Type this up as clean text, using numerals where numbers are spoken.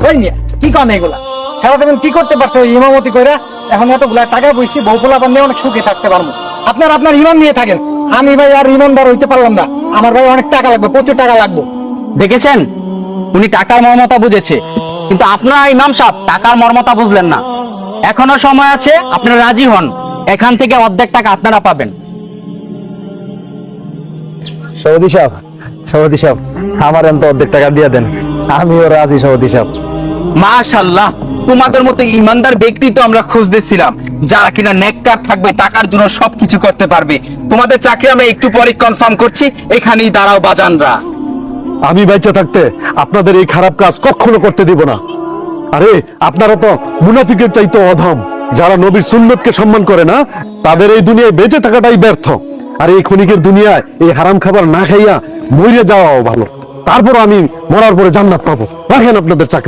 ওই মিয়া কি কাম এগুলা সারা দেবেন কি করতে পারছো ইমামতি কইরা এখন এতগুলা টাকা বইছি বউ পোলাপান নিয়ে অনেক সুখে থাকতে পারবো আপনার ইমান নিয়ে থাকেন আমি ভাই আর ইমানদার হইতে পারলাম না আমার ভাই অনেক টাকা লাগবে প্রচুর টাকা লাগবে দেখেছেন উনি টাকার মর্মতা বুঝেছে কিন্তু আপনারা ইমাম সাহেব টাকার মর্মতা বুঝলেন না এখনো সময় আছে আপনারা রাজি হন এখান থেকে অর্ধেক টাকা আপনারা পাবেন সভাপতি সাহেব আমার এত অর্ধেক টাকা দিয়ে দেন আমিও রাজি সভাপতি সাহেব মাশাআল্লাহ তোমাদের মতো ইমানদার ব্যক্তি তো আমরা খুঁজতেছিলাম যারা কিনা নেককার থাকবে টাকার জন্য সবকিছু করতে পারবে তোমাদের চাকরি আমরা একটু পরে কনফার্ম করছি এখানেই দাঁড়াও বাজানরা আমি বেঁচে থাকতে আপনাদের এই খারাপ কাজ কখনো করতে দিব না আরে আপনারা তো মুনাফিকের চাইতে অধম যারা নবীর সুন্নতকে সম্মান করে না তাদের এই দুনিয়ায় বেঁচে থাকাটাই ব্যর্থ আর এই ক্ষণিকের দুনিয়ায় এই হারাম খাবার না খাইয়া মরে যাওয়াও ভালো তারপর আমি মরার পরে জান্নাত পাবো রাখেন আপনাদের চাকরি